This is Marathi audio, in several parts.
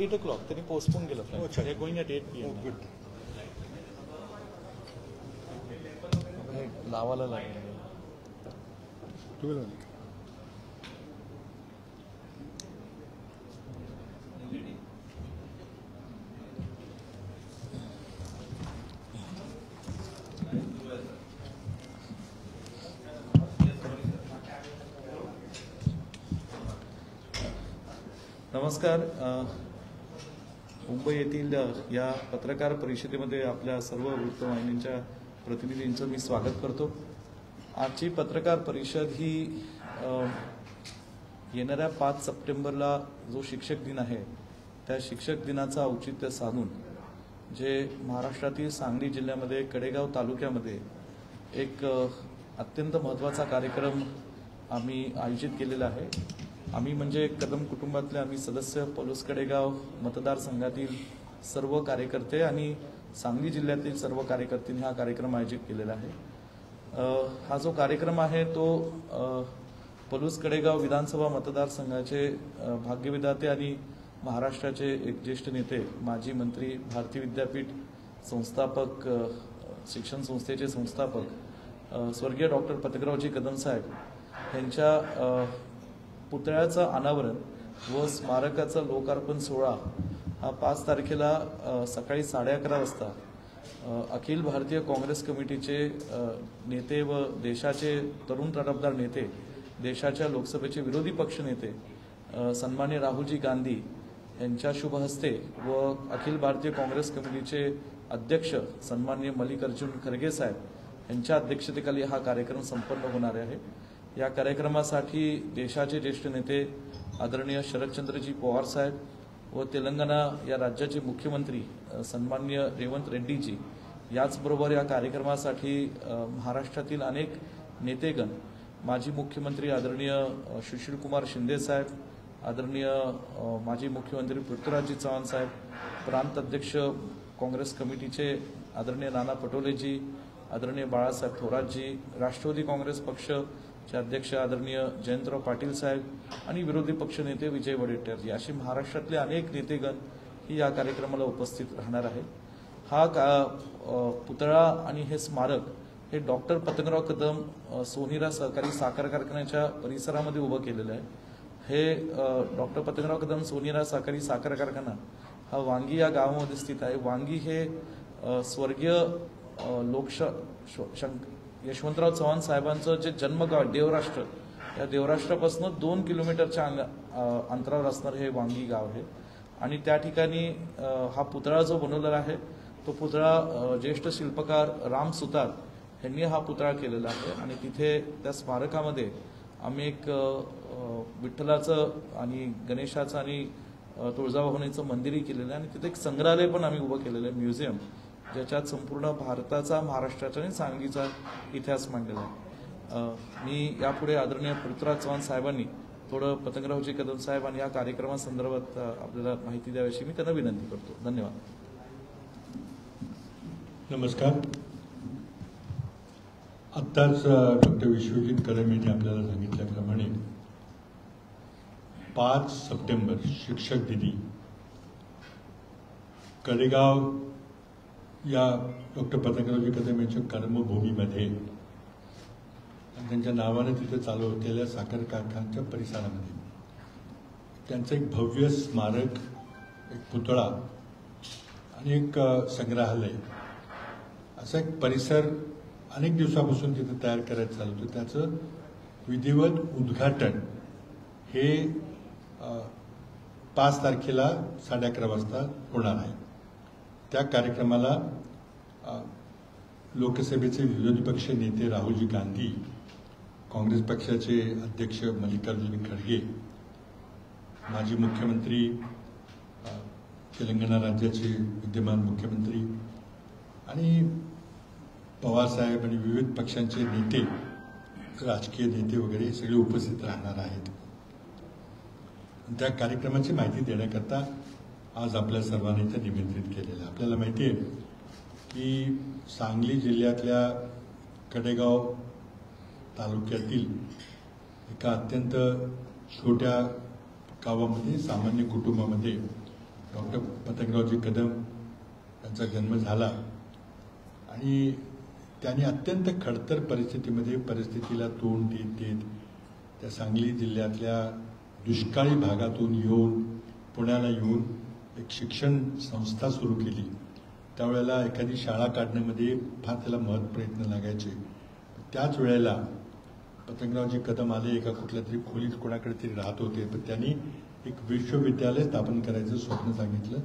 8 o'clock. त्यांनी पोस्टपोन केलं flight. They are going at 8 p.m. Oh, good. लावायला लागेल. नमस्कार. मुंबई येथील या पत्रकार परिषदेमध्ये आपल्या सर्व वृत्तवाहिन्यांच्या प्रतिनिधींचं मी स्वागत करतो. आजची पत्रकार परिषद ही येणाऱ्या 5 सप्टेंबरला जो शिक्षक दिन आहे त्या शिक्षक दिनाचा औचित्य साधून जे महाराष्ट्रातील सांगली जिल्ह्यामध्ये कडेगाव तालुक्यामध्ये एक अत्यंत महत्त्वाचा कार्यक्रम आम्ही आयोजित केलेला आहे. आम्ही म्हणजे कदम कुटुंबातले आम्ही सदस्य पलूस कडेगाव मतदारसंघातील सर्व कार्यकर्ते आणि सांगली जिल्ह्यातील सर्व कार्यकर्त्यांनी हा कार्यक्रम आयोजित केलेला आहे. हा जो कार्यक्रम आहे तो पलूस कडेगाव विधानसभा मतदारसंघाचे भाग्यविधाते आणि महाराष्ट्राचे एक ज्येष्ठ नेते माजी मंत्री भारतीय विद्यापीठ संस्थापक शिक्षण संस्थेचे संस्थापक स्वर्गीय डॉक्टर पतंगरावजी कदम साहेब यांच्या पुतळ्याचं अनावरण व स्मारकाचा लोकार्पण सोहळा हा 5 तारखेला सकाळी 11:30 वाजता अखिल भारतीय काँग्रेस कमिटीचे नेते व देशाचे तरुण तडफदार नेते, देशाच्या लोकसभेचे विरोधी पक्ष नेते सन्माननीय राहुलजी गांधी यांच्या शुभ हस्ते व अखिल भारतीय काँग्रेस कमिटीचे अध्यक्ष सन्माननीय मल्लिकार्जुन खरगे साहेब यांच्या अध्यक्षतेखाली हा कार्यक्रम संपन्न होणार आहे. या कार्यक्रमासाठी देशाचे ज्येष्ठ नेते आदरणीय शरदचंद्रजी पवार साहेब व तेलंगणा या राज्याचे मुख्यमंत्री सन्माननीय रेवंत रेड्डीजी याचबरोबर या कार्यक्रमासाठी महाराष्ट्रातील अनेक नेतेगण, माजी मुख्यमंत्री आदरणीय सुशीलकुमार शिंदे साहेब, आदरणीय माजी मुख्यमंत्री पृथ्वीराजजी चव्हाण साहेब, प्रांत अध्यक्ष काँग्रेस कमिटीचे आदरणीय नाना पटोलेजी, आदरणीय बाळासाहेब थोरातजी, राष्ट्रवादी काँग्रेस पक्षचे अध्यक्ष आदरणीय जयंतराव पाटील साहेब आणि विरोधी पक्षनेते विजय वडेट्टीवारजी अशी महाराष्ट्रातले अनेक नेतेगण ही या कार्यक्रमाला उपस्थित राहणार आहे. हा पुतळा आणि हे स्मारक हे डॉक्टर पतंगराव कदम सोनीरा सहकारी साखर कारखान्याच्या परिसरामध्ये उभं केलेलं आहे. हे डॉक्टर पतंगराव कदम सोनीरा सहकारी साखर कारखाना हा वांगी या गावामध्ये स्थित आहे. वांगी हे स्वर्गीय यशवंतराव चव्हाण साहेबांचं जे जन्मगाव देवराष्ट्र, या देवराष्ट्रापासून 2 किलोमीटरच्या अंतरावर असणारं हे वांगी गाव आहे. आणि त्या ठिकाणी हा पुतळा जो बनवलेला आहे तो पुतळा ज्येष्ठ शिल्पकार राम सुतार यांनी हा पुतळा केलेला आहे. आणि तिथे त्या स्मारकामध्ये आम्ही एक विठ्ठलाचं आणि गणेशाचं आणि तुळजाभवानीचं मंदिरही केलेलं आहे. आणि तिथे एक संग्रहालय पण आम्ही उभं केलेलं आहे, म्युझियम, ज्याच्यात संपूर्ण भारताचा, महाराष्ट्राचा आणि सांगलीचा इतिहास मांडलेला आहे. मी यापुढे आदरणीय पृथ्वीराज चव्हाण साहेबांनी थोडं पतंगरावजी कदम साहेब आणि या कार्यक्रमासंदर्भात आपल्याला माहिती द्यावी अशी मी त्यांना विनंती करतो. धन्यवाद. नमस्कार. आत्ताच डॉक्टर विश्वजित कदम यांनी आपल्याला सांगितल्याप्रमाणे 5 सप्टेंबर शिक्षक दिनी कडेगाव या डॉक्टर पतंगरावजी कदम यांच्या कर्मभूमीमध्ये त्यांच्या नावाने तिथे चालू होतेल्या साखर कारखान्याच्या परिसरामध्ये त्यांचं एक भव्य स्मारक, एक पुतळा आणि एक संग्रहालय असा एक परिसर अनेक दिवसापासून तिथे तयार करायचं चालू होतं. त्याचं विधिवत उद्घाटन हे 5 तारखेला 11:30 वाजता होणार आहे. त्या कार्यक्रमाला लोकसभेचे विरोधी पक्ष नेते राहुलजी गांधी, काँग्रेस पक्षाचे अध्यक्ष मल्लिकार्जुन खरगे, माजी मुख्यमंत्री तेलंगणा राज्याचे विद्यमान मुख्यमंत्री आणि पवारसाहेब आणि विविध पक्षांचे नेते, राजकीय नेते वगैरे सगळे उपस्थित राहणार आहेत. त्या कार्यक्रमाची माहिती देण्याकरता आज आपल्या सर्वांनी इथे निमंत्रित केलेलं. आपल्याला माहिती आहे की सांगली जिल्ह्यातल्या कडेगाव तालुक्यातील एका अत्यंत छोट्या गावामध्ये, सामान्य कुटुंबामध्ये डॉक्टर पतंगरावजी कदम यांचा जन्म झाला आणि त्यांनी अत्यंत खडतर परिस्थितीला तोंड देत त्या सांगली जिल्ह्यातल्या दुष्काळी भागातून येऊन पुण्याला येऊन एक शिक्षण संस्था सुरू केली. त्यावेळेला एखादी शाळा काढण्यामध्ये फार त्याला प्रयत्न लागायचे. त्याच वेळेला पतंगरावजी कदम आले, एका कुठल्या तरी खोलीत कोणाकडे तरी राहत होते, पण त्यांनी एक विश्वविद्यालय स्थापन करायचं स्वप्न सांगितलं.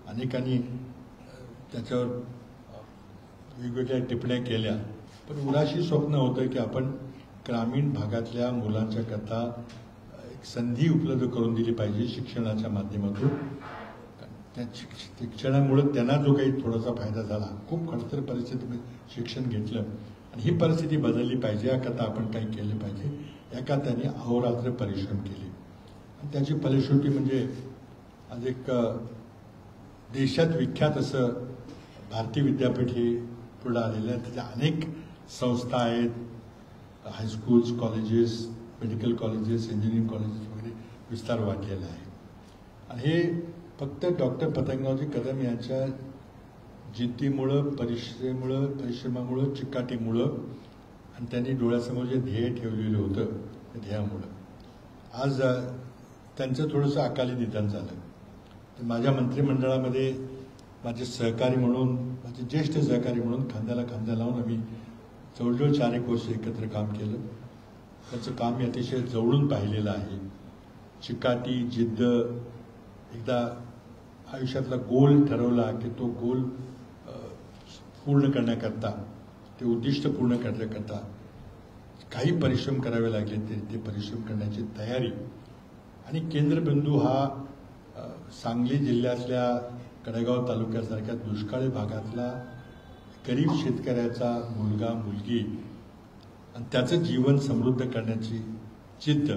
अनेकांनी त्याच्यावर वेगवेगळ्या टिप्पण्या केल्या, पण उराशी स्वप्न होतं की आपण ग्रामीण भागातल्या मुलांच्या करता एक संधी उपलब्ध करून दिली पाहिजे शिक्षणाच्या माध्यमातून. त्या शिक्षणामुळे त्यांना जो काही थोडासा फायदा झाला, खूप खडतर परिस्थितीमध्ये शिक्षण घेतलं आणि ही परिस्थिती बदलली पाहिजे याकरता आपण काही केलं पाहिजे, याकरता त्यांनी अहोरात्र परिश्रम केले. आणि त्याची फलश्रुती म्हणजे आज एक देशात विख्यात असं भारती विद्यापीठ हे पुढे आलेलं आहे. त्याच्या अनेक संस्था आहेत, high schools, colleges, medical colleges, engineering colleges वगैरे विस्तार वाढलेला आहे. आणि हे फक्त डॉक्टर पतंगरावजी कदम यांच्या जिद्दीमुळं, परिश्रमामुळं, चिकाटीमुळं आणि त्यांनी डोळ्यासमोर जे ध्येय ठेवलेलं होतं त्या ध्येयामुळं आज त्यांचं थोडंसं अकाली निधन झालं. तर माझ्या मंत्रिमंडळामध्ये माझे सहकारी म्हणून, माझे ज्येष्ठ सहकारी म्हणून खांद्याला खांदा लावून आम्ही जवळजवळ 4 एक वर्ष एकत्र काम केलं. त्याचं काम मी अतिशय जवळून पाहिलेलं आहे. चिकाटी, जिद्द, एकदा आयुष्यातला गोल ठरवला की तो गोल पूर्ण करण्याकरता, ते उद्दिष्ट पूर्ण करण्याकरता काही परिश्रम करावे लागले, ते परिश्रम करण्याची तयारी. आणि केंद्रबिंदू हा सांगली जिल्ह्यातल्या कडेगाव तालुक्यासारख्या दुष्काळी भागातल्या गरीब शेतकऱ्याचा मुलगा मुलगी आणि त्याचं जीवन समृद्ध करण्याची जिद्द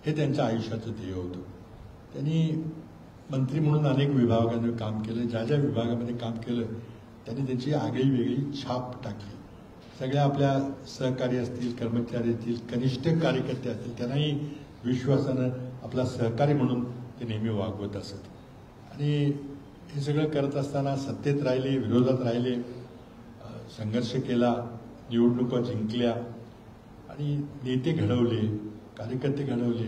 हे त्यांच्या आयुष्याचं ध्येय होतं. त्यांनी मंत्री म्हणून अनेक विभागांवर काम केलं. ज्या ज्या विभागामध्ये काम केलं त्यांनी त्यांची आगळी वेगळी छाप टाकली. सगळ्या आपल्या सहकारी असतील, कर्मचारी असतील, कनिष्ठ कार्यकर्ते असतील, त्यांनाही विश्वासानं आपला सहकारी म्हणून ते नेहमी वागवत असत. आणि हे सगळं करत असताना सत्तेत राहिले, विरोधात राहिले, संघर्ष केला, निवडणुका जिंकल्या आणि नेते घडवले, कार्यकर्ते घडवले,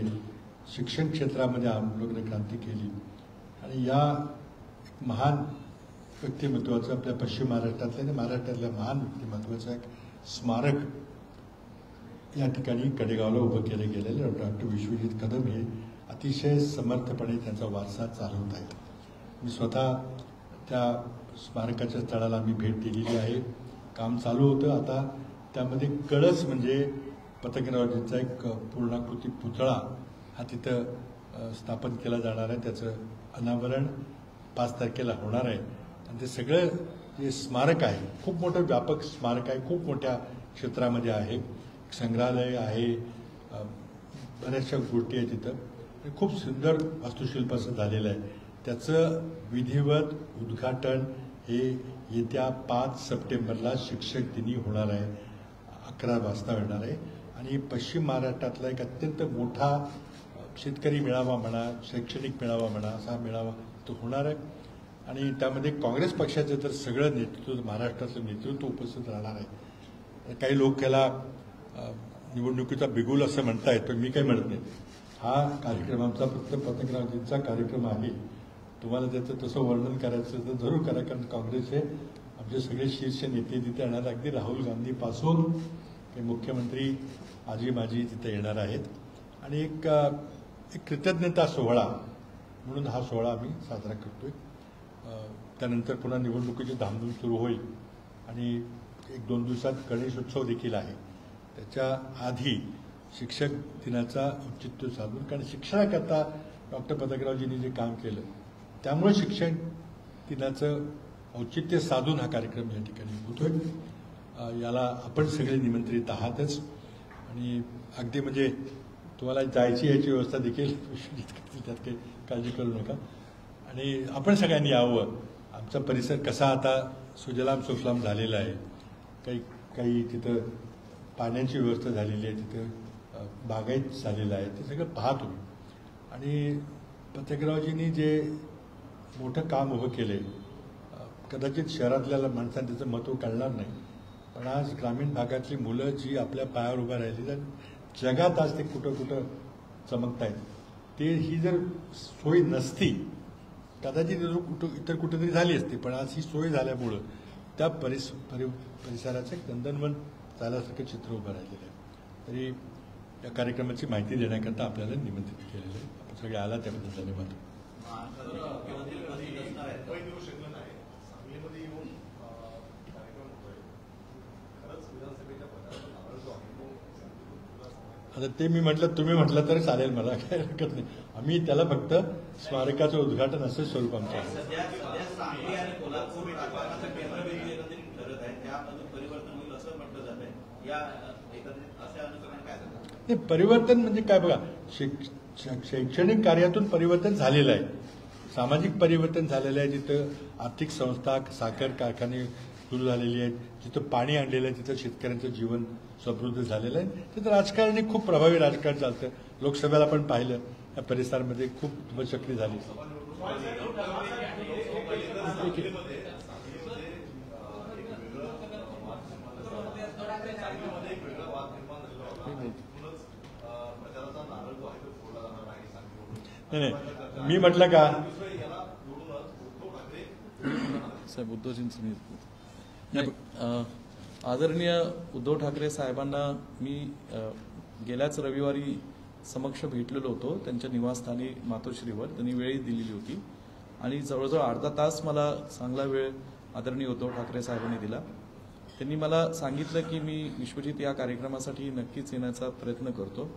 शिक्षण क्षेत्रामध्ये आमूलाग्र क्रांती केली. आणि या महान व्यक्तिमत्वाचं आपल्या पश्चिम महाराष्ट्रातल्या आणि महाराष्ट्रातल्या महान व्यक्तिमत्वाचं एक स्मारक या ठिकाणी कडेगावला उभं केलं गेलेलं. डॉक्टर विश्वजित कदम हे अतिशय समर्थपणे त्यांचा वारसा चालवत आहेत. मी स्वतः त्या स्मारकाच्या स्थळाला मी भेट दिलेली आहे. काम चालू होतं. आता त्यामध्ये कळस म्हणजे पतंगरावजींचा एक पूर्णाकृती पुतळा हा तिथं स्थापन केला जाणार आहे. त्याचं अनावरण 5 तारखेला होणार आहे. आणि ते सगळं जे स्मारक आहे खूप मोठं व्यापक स्मारक आहे, खूप मोठ्या क्षेत्रामध्ये आहे. संग्रहालय आहे, बऱ्याचशा गोष्टी आहेत तिथं. खूप सुंदर वास्तुशिल्प असं झालेलं आहे. त्याचं विधिवत उद्घाटन हे येत्या 5 सप्टेंबरला शिक्षक दिनी होणार आहे. 11 वाजता होणार आहे. आणि पश्चिम महाराष्ट्रातला एक अत्यंत मोठा शेतकरी मेळावा म्हणा, शैक्षणिक मेळावा म्हणा, असा मेळावा तो होणार आहे. आणि त्यामध्ये काँग्रेस पक्षाचं तर सगळं नेतृत्व, महाराष्ट्राचं नेतृत्व उपस्थित राहणार आहे. काही लोक त्याला निवडणुकीचा बिगुल असं म्हणतायत, पण मी काही म्हणत नाही. हा कार्यक्रम आमचा फक्त पतंगरावजींचा कार्यक्रम आहे. तुम्हाला त्याचं तसं वर्णन करायचं तर जरूर करा, कारण काँग्रेसचे आमचे सगळे शीर्ष नेते तिथे येणार. अगदी राहुल गांधीपासून काही मुख्यमंत्री आजी माजी तिथे येणार आहेत. आणि एक कृतज्ञता सोहळा म्हणून हा सोहळा आम्ही साजरा करतोय. त्यानंतर पुन्हा निवडणुकीची धामधूम सुरू होईल आणि 1-2 दिवसात गणेशोत्सव देखील आहे. त्याच्या आधी शिक्षक दिनाचा औचित्य साधून, कारण शिक्षणाकरता डॉक्टर पतंगरावजींनी जे काम केलं त्यामुळे शिक्षण दिनाचं औचित्य साधून हा कार्यक्रम या ठिकाणी होतोय. याला आपण सगळे निमंत्रित आहातच. आणि अगदी म्हणजे तुम्हाला जायची याची व्यवस्था देखील त्यात काही काळजी करू नका. आणि आपण सगळ्यांनी यावं. आमचा परिसर कसा आता सुजलाम सुफलाम झालेला आहे. काही तिथं पाण्याची व्यवस्था झालेली आहे, तिथं बागायत झालेलं आहे, ते सगळं पाहा तुम्ही. आणि पतंगरावजींनी जे मोठं काम उभं केले. कदाचित शहरातल्या माणसांनी त्याचं महत्त्व कळणार नाही, पण आज ग्रामीण भागातली मुलं जी आपल्या पायावर उभं राहिली तर जगात आज ते कुठं कुठं चमकतायत. ते ही जर सोय नसती कदाचित इतर कुठेतरी झाली असती, पण आज ही सोय झाल्यामुळं त्या परिसराचं नंदनवन झाल्यासारखं चित्र उभं राहिलेलं आहे. तरी या कार्यक्रमाची माहिती देण्याकरता आपल्याला निमंत्रित केलेलं आहे. आपण सगळे आला त्याबद्दल धन्यवाद. आता ते मी म्हटलं, तुम्ही म्हटलं तर चालेल, मला काही हरकत नाही. आम्ही त्याला फक्त स्मारकाचं उद्घाटन असं स्वरूप आमचं आहे. नाही, परिवर्तन म्हणजे काय बघा, शैक्षणिक कार्यातून परिवर्तन झालेलं आहे, सामाजिक परिवर्तन झालेलं आहे. जिथं आर्थिक संस्था, साखर कारखाने सुरू झालेली आहेत, जिथं पाणी आणलेलं आहे, तिथं शेतकऱ्यांचं जीवन समृद्ध झालेलं आहे. तिथं राजकारणी खूप प्रभावी राजकारण चालतं. लोकसभेला आपण पाहिलं, या परिसरामध्ये खूप सक्रिय झाली. नाही, मी म्हटलं का साहेब उद्धवजींचं नाही, आदरणीय उद्धव ठाकरे साहेबांना मी गेल्याच रविवारी समक्ष भेटलेलो होतो त्यांच्या निवासस्थानी मातोश्रीवर. त्यांनी वेळही दिलेली होती आणि जवळजवळ अर्धा तास मला चांगला वेळ आदरणीय उद्धव ठाकरे साहेबांनी दिला. त्यांनी मला सांगितलं की मी विश्वजित या कार्यक्रमासाठी नक्कीच येण्याचा प्रयत्न करतो.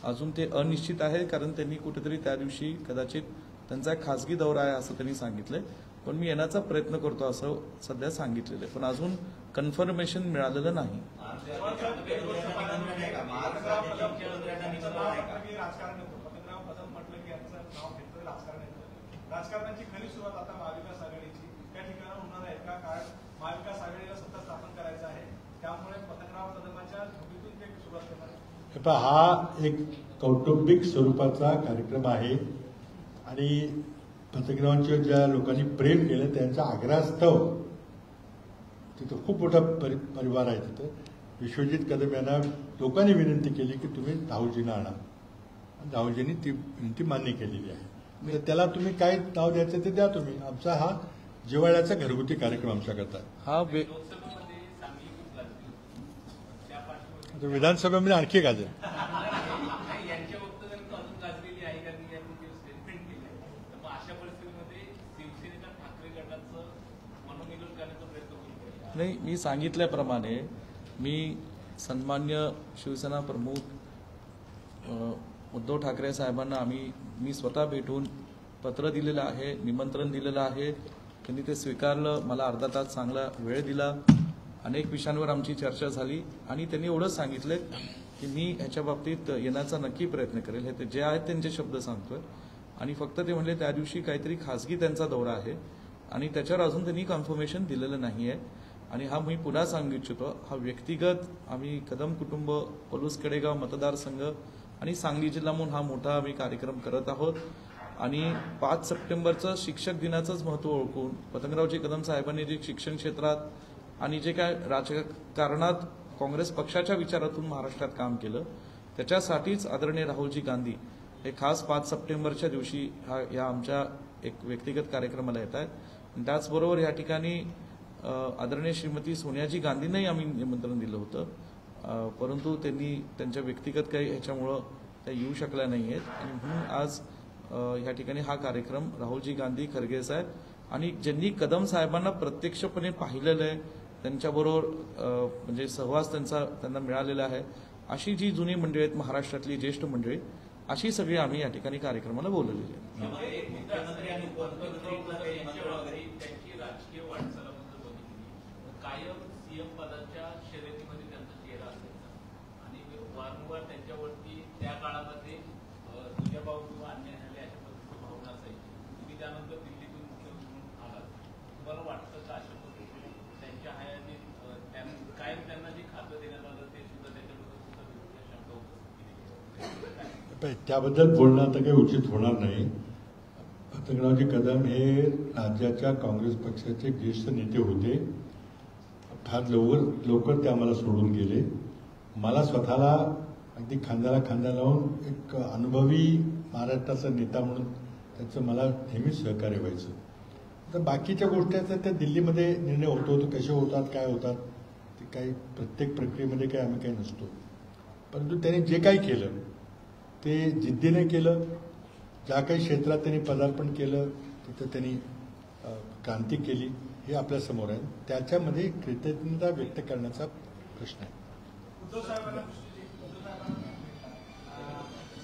अजून ते अनिश्चित आहे, कारण त्यांनी कुठेतरी त्या दिवशी कदाचित त्यांचा एक खासगी दौरा आहे असं त्यांनी सांगितलंय, पण मी येण्याचा प्रयत्न करतो असं सध्या सांगितलेलं आहे. पण अजून कन्फर्मेशन मिळालेलं नाही. राजकारणाची खरी सुरुवात आता महाविकास आघाडीची त्या ठिकाणी होणार आहे का? कारण महाविकास आघाडीला सत्ता स्थापन करायचं आहे, त्यामुळे पतंगराव कदमाच्या झोपीतून ते सुरुवात करणार आहे. हा एक कौटुंबिक स्वरूपाचा कार्यक्रम आहे आणि पतंगरावांच्या ज्या लोकांनी प्रेम केलं त्यांच्या आग्रहास्तव तिथं खूप मोठा परिवार आहे. तिथं विश्वजित कदम यांना लोकांनी विनंती केली की तुम्ही राहुलजींना आणा. राहुलजींनी ती विनंती मान्य केलेली आहे. तर त्याला तुम्ही काय नाव द्यायचं ते द्या तुम्ही. आमचा हा जिव्हाळ्याचा घरगुती कार्यक्रम आमच्या करता. हा विधानसभेमध्ये आणखी गाजल. नाही, मी सांगितल्याप्रमाणे मी सन्मान्य शिवसेना प्रमुख उद्धव ठाकरे साहेबांना मी स्वतः भेटून पत्र दिलेलं आहे, निमंत्रण दिलेलं आहे. त्यांनी ते स्वीकारलं. मला अर्धा तास चांगला वेळ दिला. अनेक विषयांवर आमची चर्चा झाली आणि त्यांनी एवढंच सांगितलं की मी ह्याच्या बाबतीत येण्याचा नक्की प्रयत्न करेल. हे जे आहेत त्यांचे शब्द सांगतोय. आणि फक्त ते म्हणले त्या दिवशी काहीतरी खासगी त्यांचा दौरा आहे आणि त्याच्यावर अजून त्यांनी कन्फर्मेशन दिलेलं नाही आहे. आणि हा मी पुन्हा सांगू इच्छितो, हा व्यक्तिगत आम्ही कदम कुटुंब, पलूस कडेगाव मतदारसंघ आणि सांगली जिल्हा म्हणून हा मोठा आम्ही कार्यक्रम करत आहोत. आणि 5 सप्टेंबरचं शिक्षक दिनाचंच महत्त्व ओळखून पतंगरावजी कदम साहेबांनी जे शिक्षण क्षेत्रात आणि जे काय राजकारणात काँग्रेस पक्षाच्या विचारातून महाराष्ट्रात काम केलं त्याच्यासाठीच आदरणीय राहुलजी गांधी हे खास 5 सप्टेंबरच्या दिवशी या आमच्या एक व्यक्तिगत कार्यक्रमाला येत आहेत. त्याचबरोबर या ठिकाणी आदरणीय श्रीमती सोनियाजी गांधींनाही आम्ही निमंत्रण दिलं होतं, परंतु त्यांनी त्यांच्या व्यक्तिगत काही ह्याच्यामुळं त्या येऊ शकल्या नाही आहेत. आणि म्हणून आज या ठिकाणी हा कार्यक्रम राहुलजी गांधी, खरगे साहेब आणि ज्यांनी कदम साहेबांना प्रत्यक्षपणे पाहिलेलं आहे, त्यांच्याबरोबर म्हणजे सहवास त्यांना मिळालेला आहे, अशी जी जुनी मंडळी आहेत महाराष्ट्रातली ज्येष्ठ मंडळी, अशी सगळी आम्ही या ठिकाणी कार्यक्रमाला बोलवलेली आहे. त्याबद्दल बोलणं आता काही उचित होणार नाही. पतंगरावजी कदम हे राज्याच्या काँग्रेस पक्षाचे ज्येष्ठ नेते होते. फार लवकर ते आम्हाला सोडून गेले. मला स्वतःला अगदी खांद्याला खांदा लावून एक अनुभवी महाराष्ट्राचा नेता म्हणून त्याचं मला नेहमीच सहकार्य व्हायचं. तर बाकीच्या गोष्टी त्या दिल्लीमध्ये निर्णय होतो, तो कसे होतात, काय होतात, ते काही प्रत्येक प्रक्रियेमध्ये काही आम्ही काही नसतो. परंतु त्यांनी जे काही केलं ते जिद्दीने केलं. ज्या काही क्षेत्रात त्यांनी पदार्पण केलं तिथं त्यांनी क्रांती केली हे आपल्या समोर आहे. त्याच्यामध्ये कृतज्ञता व्यक्त करण्याचा प्रश्न आहे. उद्धव साहेबांना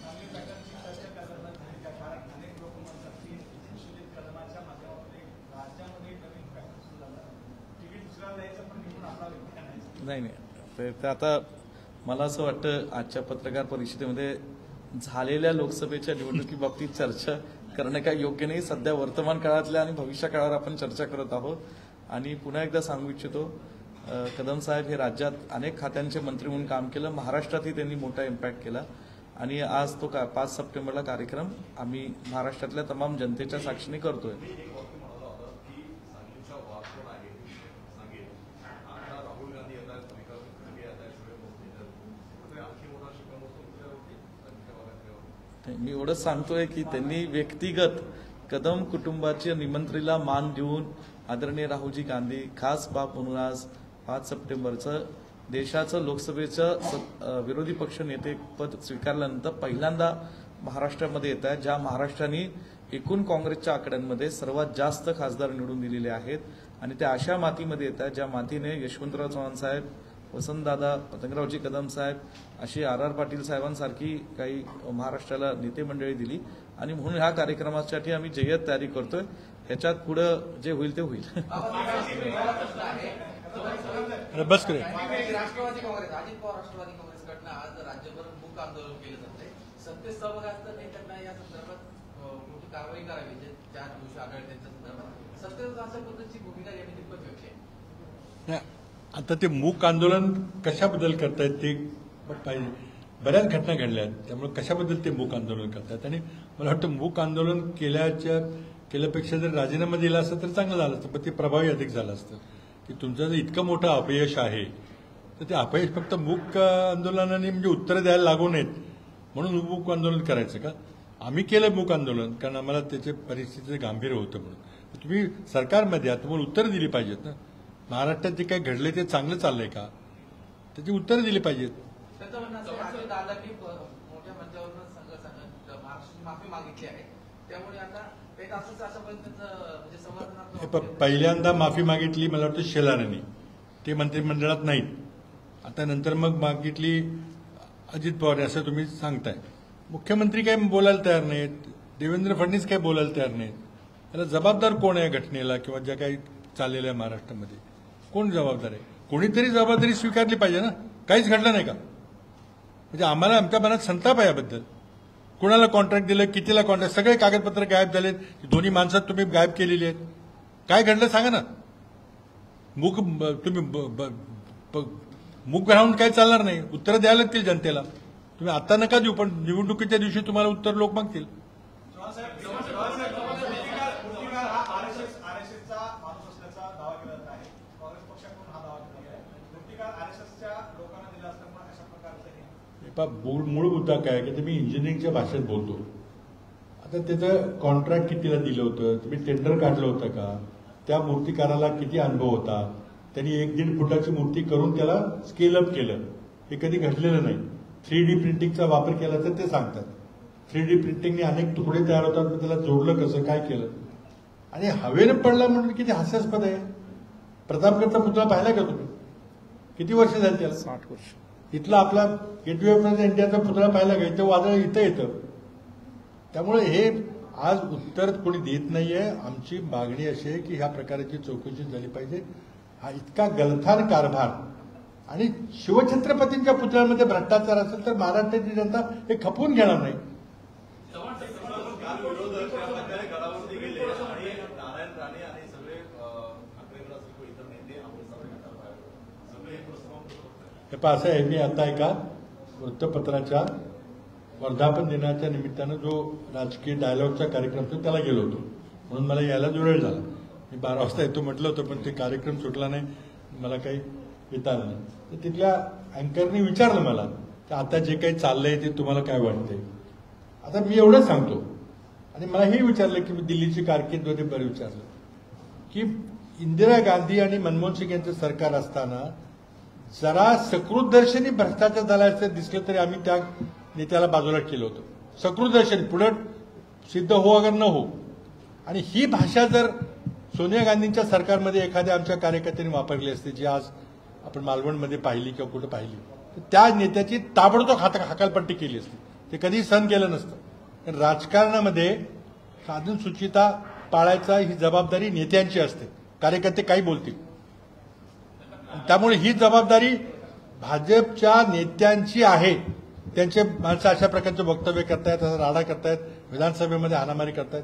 सांगली पॅटर्नची चर्चा करताना झाली त्या काळात अनेक लोक म्हणतात की विश्वजित कदमाच्या माध्यमातून राज्यामध्ये नवीन पॅटर्न सुरू झाला, तिकीट दुसऱ्याला द्यायचं पण निवडून आपला व्यक्ती आणायचं. नाही ते आता मला असं वाटतं आजच्या पत्रकार परिषदेमध्ये झालेल्या लोकसभेच्या निवडणुकीबाबतीत चर्चा करणं काही योग्य नाही. सध्या वर्तमान काळातल्या आणि भविष्य काळावर आपण चर्चा करत आहोत. आणि पुन्हा एकदा सांगू इच्छितो, कदम साहेब हे राज्यात अनेक खात्यांचे मंत्री म्हणून काम केलं. महाराष्ट्रातही त्यांनी मोठा इम्पॅक्ट केला. आणि आज तो 5 सप्टेंबरला कार्यक्रम आम्ही महाराष्ट्रातल्या तमाम जनतेच्या साक्षीने करतोय. मी एवढंच सांगतोय की त्यांनी व्यक्तिगत कदम कुटुंबाच्या निमंत्रणेला मान देऊन आदरणीय राहुलजी गांधी खास बाब म्हणून आज 5 सप्टेंबरचं देशाचं लोकसभेचं विरोधी पक्ष नेतेपद स्वीकारल्यानंतर पहिल्यांदा महाराष्ट्रामध्ये येत आहे. ज्या महाराष्ट्राने एकूण काँग्रेसच्या आकड्यांमध्ये सर्वात जास्त खासदार निवडून दिलेले आहेत. आणि त्या अशा मातीमध्ये येत आहेत ज्या मातीने यशवंतराव चव्हाण साहेब, वसंतदादा, पतंगरावजी कदम साहेब अशी आर पाटील साहेबांसारखी काही महाराष्ट्राला नेते मंडळी दिली. आणि म्हणून ह्या कार्यक्रमासाठी आम्ही जय्यत तयारी करतोय. ह्याच्यात पुढं जे होईल ते होईल. बस करे राष्ट्रवादी काँग्रेस, अजित पवार राष्ट्रवादी काँग्रेसकडनं आज राज्यभर मूक आंदोलन केलं जातंय. सत्तेत सहभाग असतं नेत्यांना या संदर्भात मोठी कारवाई करावी, ज्या दिवशी आढळले त्यांच्या संदर्भात सत्तेत अशा पद्धतीची भूमिका यांनी तितपत योग्य आहे. आता ते मूक आंदोलन कशाबद्दल करतायत ते पाहिजे. बऱ्याच घटना घडल्या आहेत, त्यामुळे कशाबद्दल ते मूक आंदोलन करतात. आणि मला वाटतं मूक आंदोलन केल्यापेक्षा जर राजीनामा दिला असतं तर चांगलं झालं असतं, पण ते प्रभावी अधिक झालं असतं. की तुमचं जर इतकं मोठं अपयश आहे तर ते अपयश फक्त मूक आंदोलनाने म्हणजे उत्तरं द्यायला लागू नयेत म्हणून मूक आंदोलन करायचं का? आम्ही केलं मूक आंदोलन कारण आम्हाला त्याचे परिस्थितीचं गांभीर्य होतं म्हणून. तुम्ही सरकारमध्ये आहात, तुम्हाला उत्तरं दिली पाहिजेत ना. महाराष्ट्रात जे काही घडले ते चांगलं चाललंय का, त्याची उत्तरं दिली पाहिजेत. त्याचं म्हणणं असं आहे दादांनी मोठ्या मंचावरून महाराष्ट्राची माफी मागितली आहे, त्यामुळे आता एक असंच अशापर्यंत म्हणजे समर्थनार्थ पहिल्यांदा माफी मागितली मला वाटतं शेलारांनी, ते मंत्रिमंडळात नाहीत. आता नंतर मग मागितली अजित पवार असं तुम्ही सांगताय. मुख्यमंत्री काय बोलायला तयार नाहीत, देवेंद्र फडणवीस काय बोलायला तयार नाहीत. त्याला जबाबदार कोण आहे घटनेला किंवा ज्या काही चाललेल्या आहे महाराष्ट्रामध्ये? कोण जबाबदार आहे? कोणीतरी जबाबदारी स्वीकारली पाहिजे ना. काहीच घडलं नाही का? म्हणजे आम्हाला आमच्या मनात संताप आहे याबद्दल. कुणाला कॉन्ट्रॅक्ट दिलं, कितीला कॉन्ट्रॅक्ट, सगळे कागदपत्र गायब झालेत. दोन्ही माणसात तुम्ही गायब केलेली आहेत. काय घडलं सांगा ना. तुम्ही मूक राहून काय चालणार नाही, उत्तरं द्यायला लागतील जनतेला. तुम्ही आता नका देऊ, पण निवडणुकीच्या दिवशी तुम्हाला उत्तर लोक मागतील. मूळ मुद्दा काय की तुम्ही इंजिनिअरिंगच्या भाषेत बोलतो. आता त्याचं कॉन्ट्रॅक्ट कितीला दिलं होतं, तुम्ही टेंडर काढलं होतं का, त्या मूर्तिकाराला किती अनुभव होता, त्यांनी 1-1.5 फुटाची मूर्ती करून त्याला स्केल अप केलं, हे कधी घडलेलं नाही. 3D प्रिंटिंगचा वापर केला तर ते सांगतात. 3D प्रिंटिंगने अनेक तुकडे तयार होतात, पण त्याला जोडलं कसं, काय केलं. आणि हवेनं पडला म्हणून किती हास्यास्पद आहे. प्रतापगडचा पुतळा पाहिला का तुम्ही? किती वर्ष झाली त्याला? 60 वर्ष. इथला आपला गेटवे ऑफ इंडियाचा पुतळा पाहिला का? इथं वादळ इथं येतं. त्यामुळे हे आज उत्तर कोणी देत नाहीये. आमची मागणी अशी आहे की ह्या प्रकारची चौकशी झाली पाहिजे. हा इतका गलथान कारभार आणि शिवछत्रपतींच्या पुतळ्यामध्ये भ्रष्टाचार असेल तर महाराष्ट्राची जनता हे खपवून घेणार नाही. हे पहा असं आहे, मी आता एका वृत्तपत्राच्या वर्धापन दिनाच्या निमित्तानं जो राजकीय डायलॉगचा कार्यक्रम होता त्याला गेलो होतो. म्हणून मला यायला वेळ झाला. मी 12 वाजता येतो म्हटलं होतं, पण ते कार्यक्रम सुटला नाही, मला काही येता आलं नाही. तर तिथल्या अँकरने विचारलं मला की आता जे काही चाललंय ते तुम्हाला काय वाटतंय. आता मी एवढंच सांगतो, आणि मला हे विचारलं की मी दिल्लीची कारकीर्दमध्ये बरं विचारलं की इंदिरा गांधी आणि मनमोहन सिंग यांचं सरकार असताना जरा सकृतदर्शनी भ्रष्टाचार झाला असं दिसलं तरी आम्ही त्या नेत्याला बाजूला केलं होतं. सकृतदर्शनी, पुढे सिद्ध हो अगर न हो. आणि ही भाषा जर सोनिया गांधींच्या सरकारमध्ये एखाद्या आमच्या कार्यकर्त्यांनी वापरली असते, जी आज आपण मालवणमध्ये पाहिली किंवा कुठं पाहिली, तर त्या नेत्याची ताबडतोब हकालपट्टी केली असती. ते कधीही सहन केलं नसतं. कारण राजकारणामध्ये साधन सुचिता पाळायचा ही जबाबदारी नेत्यांची असते. कार्यकर्ते काही बोलतील, त्यामुळे ही जबाबदारी भाजपच्या नेत्यांची आहे. त्यांचे माणसं अशा प्रकारचे वक्तव्य करतायत, असा राडा करतायत, विधानसभेमध्ये हाणामारी करतायत.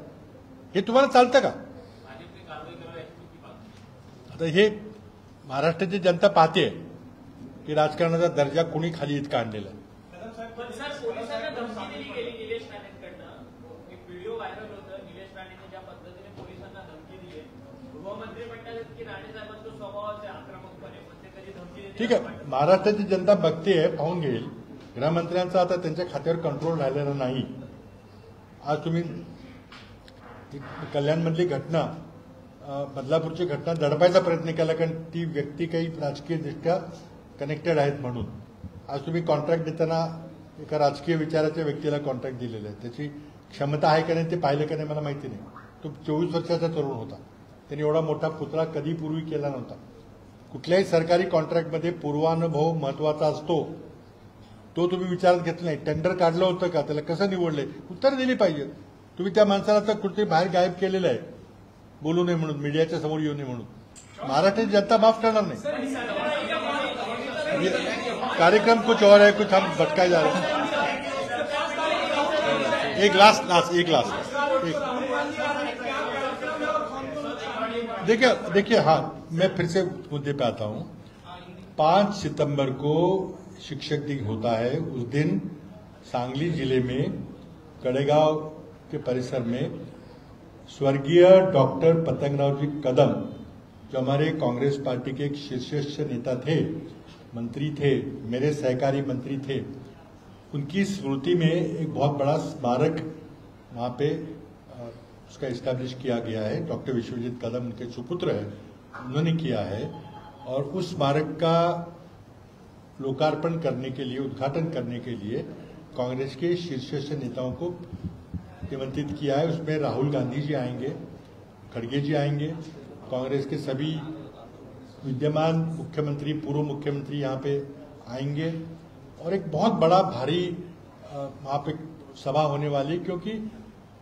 हे तुम्हाला चालतं का? आता हे महाराष्ट्राची जनता पाहते की राजकारणाचा दर्जा कोणी खाली इतका आणलेला आहे. पोलिसांना धमकी दिली गेली निलेश राणेंकडनं. एक व्हिडिओ व्हायरल होतं निलेश राणेंनी ज्या पद्धतीने पोलिसांना धमकी दिली. गृहमंत्री म्हणतात की राणे साहेबांचा स्वभावच आहे आक्रमकपणे, पण ते कधी धमकी देत ठीक आहे, महाराष्ट्राची जनता बघतेय, पाहून घेईल. गृहमंत्र्यांचा आता त्यांच्या खात्यावर कंट्रोल राहिलेला नाही. आज तुम्ही कल्याणमधली घटना, बदलापूरची घटना दडपायचा प्रयत्न केला, कारण ती व्यक्ती काही राजकीयदृष्ट्या कनेक्टेड आहेत म्हणून. आज तुम्ही कॉन्ट्रॅक्ट देताना एका राजकीय विचाराच्या व्यक्तीला कॉन्ट्रॅक्ट दिलेलं आहे. त्याची क्षमता आहे का नाही ते पाहिलं का नाही मला माहिती नाही. तो 24 वर्षाचा तरुण होता. त्यांनी एवढा मोठा पुतळा कधी पूर्वी केला नव्हता. कुठल्याही सरकारी कॉन्ट्रॅक्टमध्ये पूर्वानुभव महत्वाचा असतो, तो तुम्ही विचारात घेतला नाही. टेंडर काढलं होतं का, त्याला कसं निवडलंय, उत्तर दिली पाहिजे. तुम्ही त्या माणसाला तर कुठेतरी बाहेर गायब केलेलं आहे, बोलू नये म्हणून, मीडियाच्या समोर येऊ नये म्हणून. महाराष्ट्राची जनता माफ करणार नाही. कार्यक्रम कुछ और है, कुछ हम भटकाए जा रहे हैं. एक लास्ट देखिए हाँ, मैं फिर से मुद्दे पे आता हूं. 5 सितंबर को शिक्षक दिन होता है. उस दिन सांगली जिले में कड़ेगांव के परिसर में स्वर्गीय डॉक्टर पतंगराव जी कदम, जो हमारे कांग्रेस पार्टी के एक शीर्ष नेता थे, मंत्री थे, मेरे सहकारी मंत्री थे, उनकी स्मृति में एक बहुत बड़ा स्मारक वहाँ पे उसका इस्टेब्लिश किया गया है. डॉक्टर विश्वजीत कदम उनके सुपुत्र हैं, उन्होंने किया है. और उस स्मारक का लोकार्पण करने के लिए, उद्घाटन करने के लिए कांग्रेस के शीर्ष नेताओं को निमंत्रित किया है. उसमें राहुल गांधी जी आएंगे, खड़गे जी आएंगे, कांग्रेस के सभी विद्यमान मुख्यमंत्री, पूर्व मुख्यमंत्री यहाँ पे आएंगे. और एक बहुत बड़ा भारी वहाँ पे सभा होने वाली, क्योंकि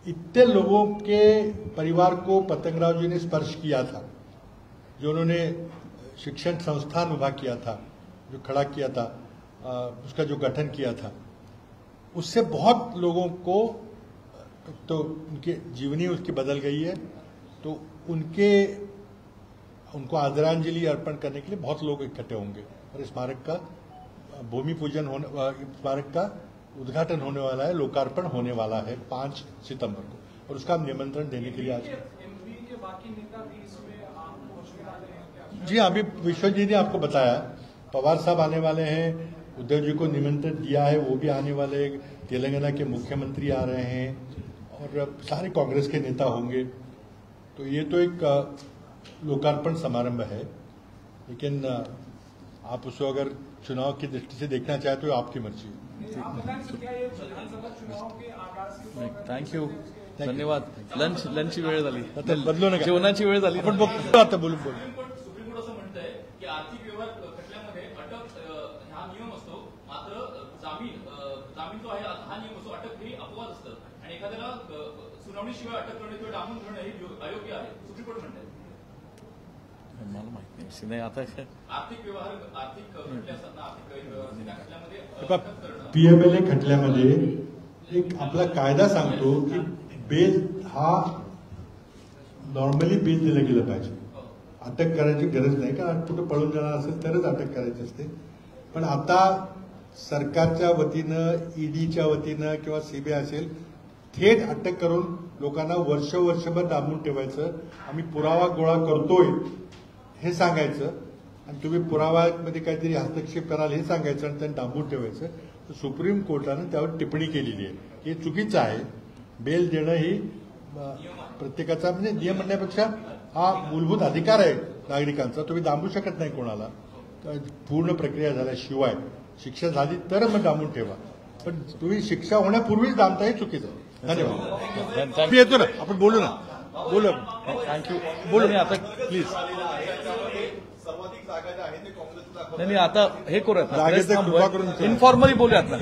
इतने लोगों के परिवार को पतंगराव जी ने स्पर्श किया था. जो उन्होंने शिक्षण संस्थान उभा किया था, जो खड़ा किया था, उसका जो गठन किया था, उससे बहुत लोगों को तो उनकी जीवनी उसकी बदल गई है. तो उनको आदरांजलि अर्पण करने के लिए बहुत लोग इकट्ठे होंगे. और स्मारक का भूमि पूजन होने, स्मारक का उद्घाटन होने वाला है, लोकार्पण होने वाला है 5 सितंबर को. और उसका निमंत्रण देने के लिए आज जी हाँ, अभी विश्वजीत ने आपको बताया, पवार साहब आने वाले हैं, उद्धव जी को निमंत्रण दिया है, वो भी आने वाले, तेलंगाना के मुख्यमंत्री आ रहे हैं, और सारे कांग्रेस के नेता होंगे. तो ये तो एक लोकार्पण समारंभ है. लेकिन आप उसको अगर चुनाव की दृष्टि से देखना चाहे तो आपकी मर्जी. थँक्यू, धन्यवाद. लंचची वेळ झाली, आता बदलू नका, जेवणाची वेळ झाली. आपण बघतो आता बोलून. सुप्रीम कोर्ट असं म्हणतंय की आर्थिक व्यवहार खटल्यामध्ये अटक हा नियम असतो, मात्र जामीन जो आहे हा नियम असतो, अटक ही अपवाद असतं, आणि एखाद्याला सुनावणीशिवाय अटक करणे किंवा डांबून धरणं हे अयोग्य आहे, सुप्रीम कोर्ट म्हणतंय. मला माहिती नाही आता. आर्थिक व्यवहार, आर्थिक खटले असतात ना, आर्थिक गैरव्यवहार, त्या खटल्यामध्ये पीएमएलए खटल्यामध्ये एक आपला कायदा सांगतो की बेल हा नॉर्मली बेल दिलं गेलं पाहिजे. अटक करायची गरज नाही, कारण कुठं पळून जाणार असेल तरच अटक करायची असते. पण आता सरकारच्या वतीनं, ईडीच्या वतीनं किंवा सीबीआय असेल, थेट अटक करून लोकांना वर्षभर दाबून ठेवायचं. आम्ही पुरावा गोळा करतोय हे सांगायचं आणि तुम्ही पुराव्यामध्ये काहीतरी हस्तक्षेप कराल हे सांगायचं आणि त्यांना दाबून ठेवायचं. तर सुप्रीम कोर्टानं त्यावर टिप्पणी केलेली आहे की हे चुकीचं आहे. बेल देणं ही प्रत्येकाचा म्हणजे नियम म्हणण्यापेक्षा हा मूलभूत अधिकार आहे नागरिकांचा. तुम्ही दाबू शकत नाही कोणाला. पूर्ण प्रक्रिया झाल्याशिवाय शिक्षा झाली तर मग दाबून ठेवा. पण तुम्ही शिक्षा होण्यापूर्वीच दाबता हे चुकीचं आहे. धन्यवाद. मी येतो ना, आपण बोलू ना, बोलू. थँक्यू. बोलू नाही आता प्लीज. सर्वाधिक जागा ज्या आहेत ते काँग्रेसला नाही आता हे करूयात जागेचं कृपा करून इन्फॉर्मली बोलूयात ना.